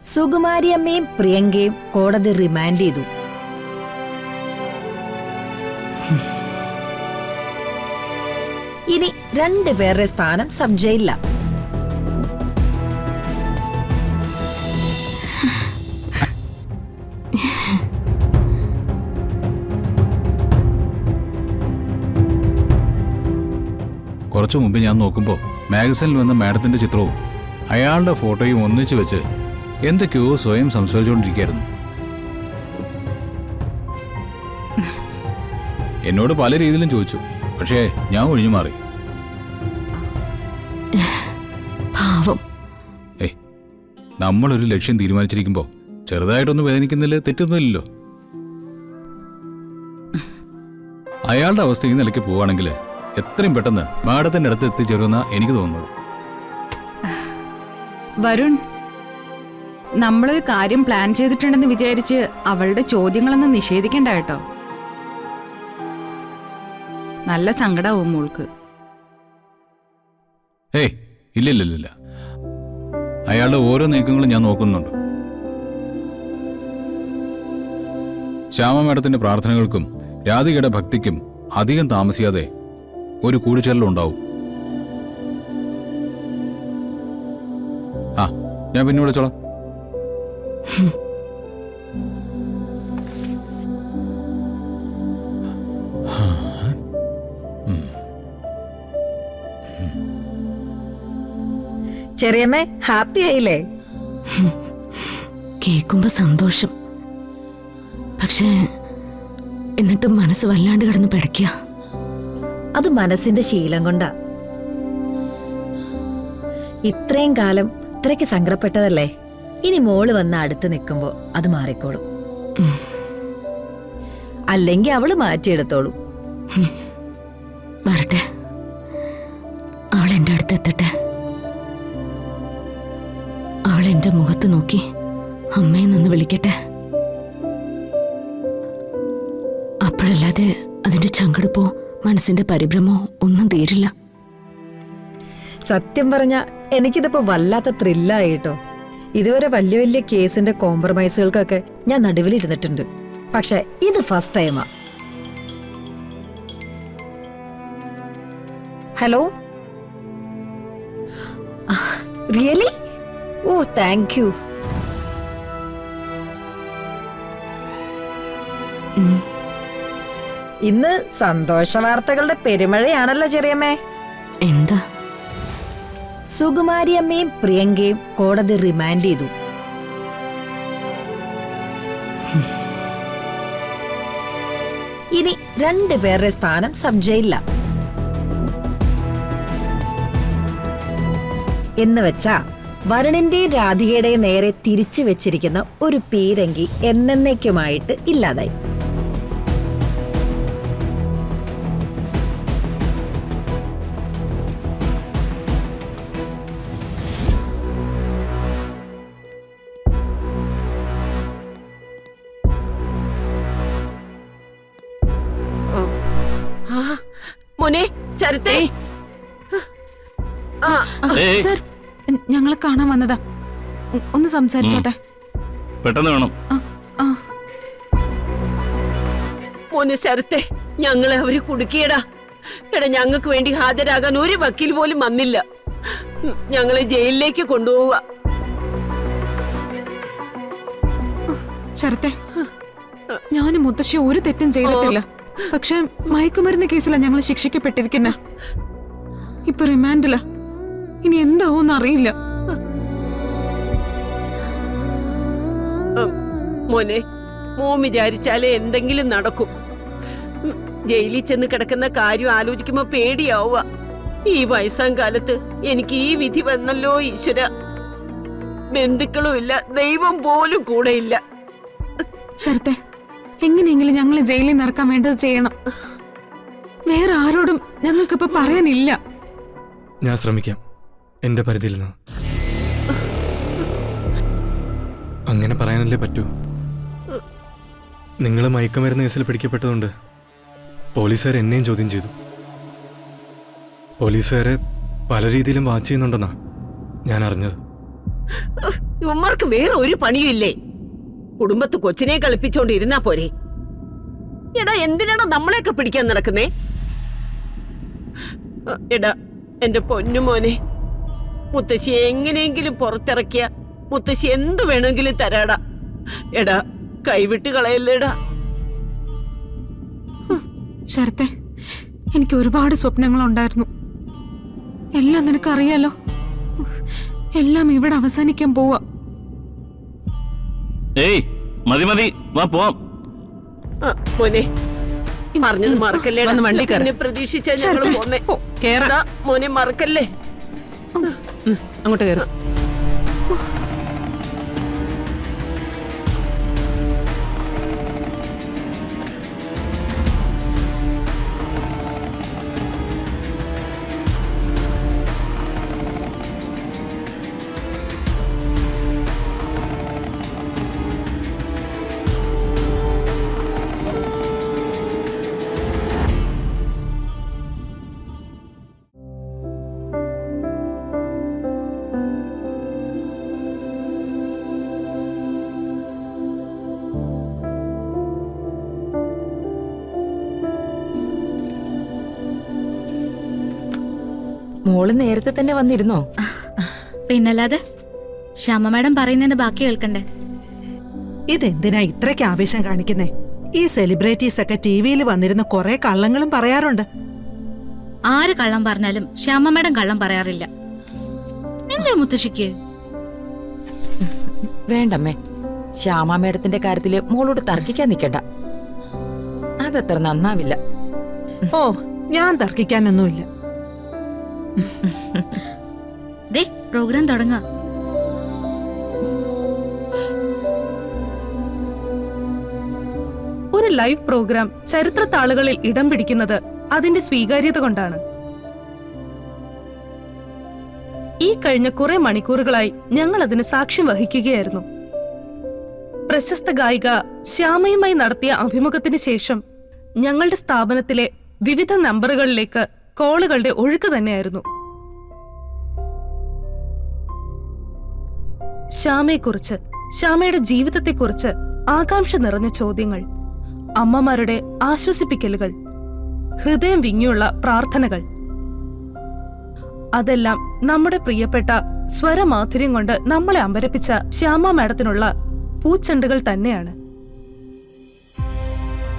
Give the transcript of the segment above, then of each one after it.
സുകുമാരിയമ്മയും പ്രിയങ്കയും കോടതി റിമാൻഡ് ചെയ്തു. ഇനി 2 പേരുടെ സ്ഥാനം സബ് ജയിലില്ല. കുറച്ചു മുമ്പ് ഞാൻ നോക്കുമ്പോൾ മാഗസിനിൽ വന്ന മാഡത്തിന്റെ ചിത്രവും അയാളുടെ ഫോട്ടോയും ഒന്നിച്ചു വെച്ച് എന്തൊക്കെയോ സ്വയം സംസാരിച്ചുകൊണ്ടിരിക്കുകയായിരുന്നു. എന്നോട് പല രീതിയിലും ചോദിച്ചു, പക്ഷേ ഞാൻ ഒഴിഞ്ഞു മാറി. നമ്മളൊരു ലക്ഷ്യം തീരുമാനിച്ചിരിക്കുമ്പോൾ ചെറുതായിട്ടൊന്നും വേദനിക്കുന്നില്ല, തെറ്റൊന്നുമില്ലല്ലോ. അയാളുടെ അവസ്ഥ ഈ നിലയ്ക്ക് പോവുകയാണെങ്കിൽ എത്രയും പെട്ടെന്ന് മാഡത്തിന്റെ അടുത്ത് എത്തിച്ചേരുമെന്നാ എനിക്ക് തോന്നുന്നത്. വരുൺ, നമ്മളൊരു കാര്യം പ്ലാൻ ചെയ്തിട്ടുണ്ടെന്ന് വിചാരിച്ച് അവളുടെ ചോദ്യങ്ങളൊന്നും നിഷേധിക്കണ്ട കേട്ടോ. നല്ല സങ്കടാവും മോൾക്ക്. ഏയ് ഇല്ലില്ലില്ല, അയാളുടെ ഓരോ നീക്കങ്ങളും ഞാൻ നോക്കുന്നുണ്ട്. ശ്യാമ മാഡത്തിന്റെ പ്രാർത്ഥനകൾക്കും രാധികയുടെ ഭക്തിക്കും അധികം താമസിയാതെ ഒരു കൂടിച്ചേരലുണ്ടാവും. ആ, ഞാൻ പിന്നെ വിളിച്ചോളാം. ചെറിയമ്മേ, ഹാപ്പി ആയില്ലേ? കേൾക്കുമ്പോ സന്തോഷം, പക്ഷേ എന്നിട്ടും മനസ്സ് വല്ലാണ്ട് കിടന്ന് പിടയ്ക്കുക. അത് മനസ്സിന്റെ ശീലം കൊണ്ടാ. ഇത്രയും കാലം ഇത്രയ്ക്ക് സങ്കടപ്പെട്ടതല്ലേ, ഇനി മോള് വന്ന് അടുത്ത് നിൽക്കുമ്പോ അത് മാറിക്കോളും. അല്ലെങ്കിൽ അവള് മാറ്റിയെടുത്തോളും. വരട്ടെ, അവൾ എന്റെ അടുത്ത് എത്തട്ടെ. അവൾ എന്റെ മുഖത്ത് നോക്കി അമ്മയെന്നൊന്ന് വിളിക്കട്ടെ. അപ്പോഴല്ലാതെ അതിന്റെ ചങ്കടുപ്പോ മനസ്സിന്റെ പരിഭ്രമോ ഒന്നും തീരില്ല. സത്യം പറഞ്ഞ എനിക്കിതിപ്പോ വല്ലാത്ത ത്രില്ലായിട്ടോ. ഇതുവരെ വലിയ വലിയ കേസിന്റെ കോംപ്രമൈസുകൾക്കൊക്കെ ഞാൻ നടുവിലിരുന്നിട്ടുണ്ട്, പക്ഷെ ഇത് ഫസ്റ്റ് ടൈമാ. Hello, really? Oh, thank you. ഇന്ന് സന്തോഷ വാർത്തകളുടെ പെരുമഴയാണല്ലോ ചെറിയമ്മേ. എന്താ? സുകുമാരിയമ്മയും പ്രിയങ്കയും കോടതി റിമാൻഡ് ചെയ്തു. ഇനി 2 പേരുടെ സ്ഥാനം സബ് ജയിലില്ല. എന്ന് വെച്ചാ വരുണിന്റെയും രാധികയുടെയും നേരെ തിരിച്ചു വെച്ചിരിക്കുന്ന ഒരു പീരങ്കി എന്നേക്കുമായിട്ട് ഇല്ലാതായി. മോനെ, ശരത്തേ, സർ, ഞങ്ങളെ കാണാൻ വന്നതാ. ഒന്ന് സംസാരിച്ചോട്ടെ. പെട്ടെന്ന് വേണം. മോനെ ശരത്തേ, ഞങ്ങളെ അവര് കുടുക്കിയടാ. എടാ, ഞങ്ങൾക്ക് വേണ്ടി ഹാജരാകാൻ ഒരു വക്കീൽ പോലും വന്നില്ല. ഞങ്ങളെ ജയിലിലേക്ക് കൊണ്ടുപോവുക. ശരത്തെ, ഞാനും മുത്തശ്ശി ഒരു തെറ്റും ചെയ്തിട്ടില്ല. പക്ഷെ മയക്കുമരുന്ന് കേസിലാണ് ഞങ്ങൾ ശിക്ഷിക്കപ്പെട്ടിരിക്കുന്നത്. ഇപ്പൊ റിമാൻഡില. ഇനി എന്താവോന്ന് അറിയില്ല. മോനെ, മോൻ വിചാരിച്ചാലേ എന്തെങ്കിലും നടക്കും. ജയിലിൽ ചെന്ന് കിടക്കുന്ന കാര്യം ആലോചിക്കുമ്പോ പേടിയാവുക. ഈ വയസ്സാം കാലത്ത് എനിക്ക് ഈ വിധി വന്നല്ലോ ഈശ്വര. ബന്ധുക്കളും ഇല്ല, ദൈവം പോലും കൂടെയില്ല. ശരത്തെ, എങ്ങനെയെങ്കിലും ഞങ്ങളെ ജയിലിൽ നിന്ന് ഇറക്കാൻ വേണ്ടത് ചെയ്യണം. വേറെ ആരോടും ഞങ്ങൾക്കിപ്പോ പറയാനില്ല. ഞാൻ ശ്രമിക്കാം, എന്റെ പരിധിയിൽ നിന്ന്. അങ്ങനെ പറയാനല്ലേ പറ്റൂ. നിങ്ങൾ മയക്കുമരുന്ന് കേസിൽ പിടിക്കപ്പെട്ടതുകൊണ്ട് പോലീസുകാർ എന്നെയും ചോദ്യം ചെയ്തു. പോലീസുകാരെ പല രീതിയിലും വാച്ച് ചെയ്യുന്നുണ്ടെന്നാ ഞാൻ അറിഞ്ഞത്. ഇവന്മാർക്ക് വേറെ ഒരു പണിയുമില്ലേ? കുടുംബത്ത് കൊച്ചിനെ കളിപ്പിച്ചോണ്ടിരുന്നാ പോരെ? എടാ, എന്തിനാണോ നമ്മളെയൊക്കെ പിടിക്കാൻ നടക്കുന്നേ? എടാ എന്റെ പൊന്നുമോനെ, മുത്തശ്ശിയെ എങ്ങനെയെങ്കിലും പുറത്തിറക്കിയ മുത്തശ്ശി എന്തു വേണമെങ്കിലും തരാടാ. എടാ, കൈവിട്ട് കളയല്ലേടാ. ശരത്തെ, എനിക്ക് ഒരുപാട് സ്വപ്നങ്ങളുണ്ടായിരുന്നു. എല്ലാം നിനക്കറിയാലോ. എല്ലാം ഇവിടെ അവസാനിക്കാൻ പോവാ. ഏയ് മതി മതി, വാ പോവാം. മോനെ, പറഞ്ഞത് മറക്കല്ലേടാ. വന്ന് വണ്ടി കയറ്. എന്നെ പ്രതീക്ഷിച്ചാ ഞങ്ങള് പോന്നേ. കേറാം. എടാ, മോനെ മറക്കല്ലേ. അങ്ങോട്ട് കയറും. മോള് നേരത്തെ തന്നെ വന്നിരുന്നോ? പിന്നല്ലാതെ ശ്യാമ മാഡം പറയുന്നതിന്റെ ബാക്കി കേൾക്കണ്ടേ? ഇതെന്തിനാ ഇത്രയ്ക്ക് ആവേശം കാണിക്കുന്നേ? ഈ സെലിബ്രിറ്റീസ് ഒക്കെ ടിവിയിൽ വന്നിരുന്ന കുറെ കള്ളങ്ങളും പറയാറുണ്ട്. ആര് കള്ളം പറഞ്ഞാലും ശ്യാമ മാഡം കള്ളം പറയാറില്ല. എന്താ മുത്തശ്ശിക്ക്? വേണ്ടമ്മേ, ശ്യാമ മേഡത്തിന്റെ കാര്യത്തില് മോളോട് തർക്കിക്കാൻ നിൽക്കണ്ട. അതത്ര നന്നാവില്ല. ഓ, ഞാൻ തർക്കിക്കാനൊന്നുമില്ല. ദേ പ്രോഗ്രാം തുടങ്ങാം. ഒരു ലൈവ് പ്രോഗ്രാം ചരിത്രത്താളുകളിൽ ഇടം പിടിക്കുന്നത് അതിന്റെ സ്വീകാര്യത കൊണ്ടാണ്. ഈ കഴിഞ്ഞ കുറെ മണിക്കൂറുകളായി ഞങ്ങൾ അതിന് സാക്ഷ്യം വഹിക്കുകയായിരുന്നു. പ്രശസ്ത ഗായിക ശ്യാമയുമായി നടത്തിയ അഭിമുഖത്തിന് ശേഷം ഞങ്ങളുടെ സ്ഥാപനത്തിലെ വിവിധ നമ്പറുകളിലേക്ക് കോളുകളുടെ ഒഴുക്ക് തന്നെയായിരുന്നു. ശ്യാമയെക്കുറിച്ച്, ശ്യാമയുടെ ജീവിതത്തെക്കുറിച്ച് ആകാംക്ഷ നിറഞ്ഞ ചോദ്യങ്ങൾ, അമ്മമാരുടെ ആശ്വസിപ്പിക്കലുകൾ, ഹൃദയം വിങ്ങിയുള്ള പ്രാർത്ഥനകൾ. അതെല്ലാം നമ്മുടെ പ്രിയപ്പെട്ട സ്വരമാധുര്യം കൊണ്ട് നമ്മളെ അമ്പരപ്പിച്ച ശ്യാമ മാഡത്തിനുള്ള പൂച്ചെണ്ടുകൾ തന്നെയാണ്.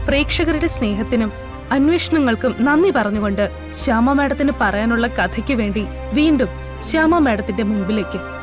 പ്രേക്ഷകരുടെ സ്നേഹത്തിനും അന്വേഷണങ്ങൾക്കും നന്ദി പറഞ്ഞുകൊണ്ട് ശ്യാമ മാഡത്തിന് പറയാനുള്ള കഥയ്ക്ക് വേണ്ടി വീണ്ടും ശ്യാമ മാഡത്തിന്റെ മുൻപിലേക്ക്